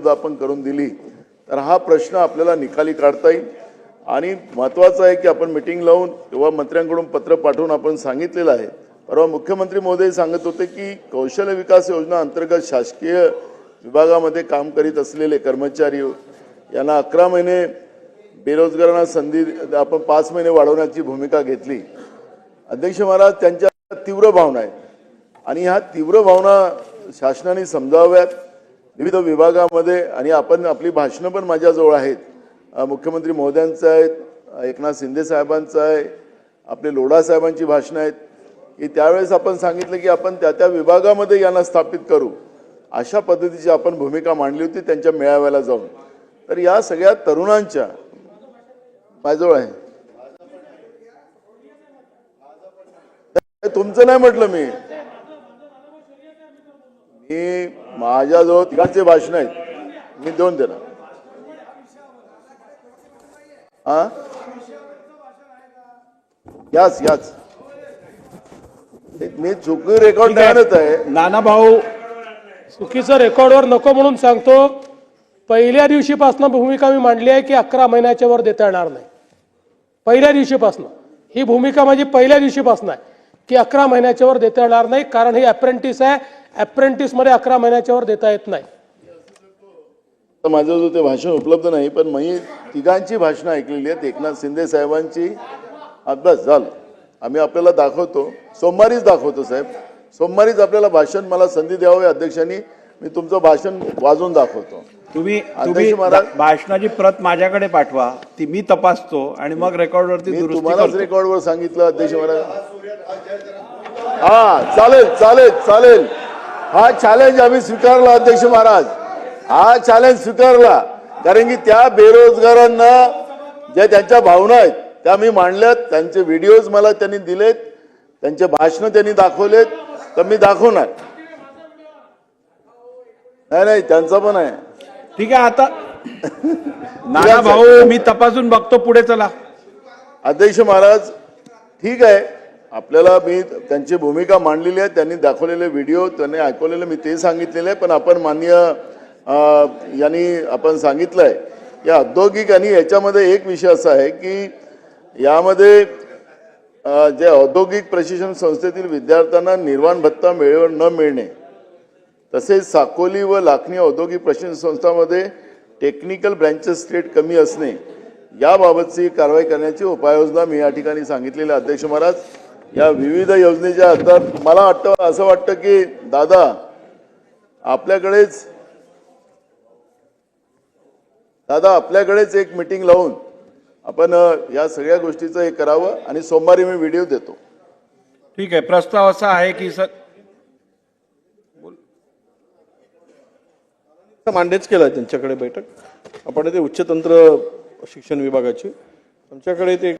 आपण करून दिली तर हा प्रश्न आपल्याला निकाली काढता येईल। आणि महत्त्वाचं आहे की आपण मीटिंग लावून किंवा मंत्र्यांकडून पत्र पाठवून आपण सांगितलेलं आहे। परवा मुख्यमंत्री महोदय सांगत होते की कौशल्य विकास योजना अंतर्गत शासकीय विभागामध्ये काम करीत असलेले कर्मचारी यांना 11 महिने बेरोजगारांना संधी आपण 5 महिने वाढवण्याची भूमिका घेतली। अध्यक्ष महाराज, त्यांच्या तीव्र भावना आहेत आणि ह्या तीव्र भावना शासनाने समजाव्यात विविध विभागामध्ये। आणि आपण आपली भाषणं पण माझ्याजवळ आहेत, मुख्यमंत्री महोदयांचं आहेत, एकनाथ शिंदे साहेबांचं आहे, आपले लोढा साहेबांची भाषणं आहेत की त्यावेळेस आपण सांगितलं की आपण त्या विभागामध्ये यांना स्थापित करू, अशा पद्धतीची आपण भूमिका मांडली होती त्यांच्या मेळाव्याला जाऊन। तर या सगळ्या तरुणांच्या माझ्याजवळ आहे, तुमचं नाही म्हटलं मी माझ्याजवळ तिघांचे भाषण आहेत, मी देऊन देणार। हा याच मी चुकी रेकॉर्ड आणत आहे। नाना भाऊ, चुकीचं रेकॉर्डवर नको म्हणून सांगतो। पहिल्या दिवशीपासून भूमिका मी मांडली आहे की 11 महिन्याच्या वर देता येणार नाही। पहिल्या दिवशीपासून ही भूमिका माझी पहिल्या दिवशीपासून आहे की 11 महिन्याच्या वर देता येणार नाही, कारण ही अप्रेंटिस आहे। अप्रेंटिस मध्ये 11 महिन्याच्या वर देता येत नाही। माझं जो ते भाषण उपलब्ध नाही, पण मी तिघांची भाषणं ऐकलेली आहेत, एकनाथ शिंदे साहेबांची। बस झालं, आम्ही आपल्याला दाखवतो, सोमवारीच दाखवतो साहेब, सोमवारीच आपल्याला भाषण मला संधी द्यावी अध्यक्षांनी, मी तुमचं भाषण वाजवून दाखवतो। तुम्ही भाषणाची प्रत माझ्याकडे पाठवा, ती मी तपासतो आणि मग रेकॉर्डवरती दुरुस्ती करतो। तुम्हालाच रेकॉर्डवर सांगितलं अध्यक्ष महाराज। हा चालेल, हा चॅलेंज आम्ही स्वीकारला अध्यक्ष महाराज, हा चॅलेंज स्वीकारला, कारण की त्या बेरोजगारांना ज्या त्यांच्या भावना आहेत त्या मी मांडल्यात, त्यांचे व्हिडिओज मला त्यांनी दिलेत, त्यांचे भाषण त्यांनी दाखवलेत, तर मी दाखवणार। नाही त्यांचं पण आहे। ठीक आहे, आता नाना भाऊ मी तपासून बघतो, पुढे चला। अध्यक्ष महाराज ठीक आहे, आपल्याला मी त्यांची भूमिका मांडलेली आहे, त्यांनी दाखवलेले व्हिडिओ, त्यांनी ऐकवलेले मी ते सांगितलेले आहे। पण आपण माननीय यांनी आपण सांगितलंय की औद्योगिक, आणि याच्यामध्ये एक विषय असा आहे की यामध्ये जे औद्योगिक प्रशिक्षण संस्थेतील विद्यार्थ्यांना निर्वाण भत्ता वेळेवर न मिळणे, तसेच साकोली व लाखनी औद्योगिक प्रशिक्षण संस्थांमध्ये टेक्निकल ब्रँचेस रेट कमी असणे, याबाबतची कारवाई करण्याची उपाययोजना मी या ठिकाणी सांगितलेली आहे। अध्यक्ष महाराज, या विविध योजनेच्या अंतर्गत मला असं वाटतं की दादा आपल्याकडेच एक मीटिंग लावून आपण या सगळ्या गोष्टीचं हे करावं, आणि सोमवारी मी व्हिडिओ देतो। ठीक आहे, प्रस्ताव असा आहे की मांडेच केला त्यांच्याकडे बैठक, आपण ते उच्च तंत्र शिक्षण विभागाची आमच्याकडे ते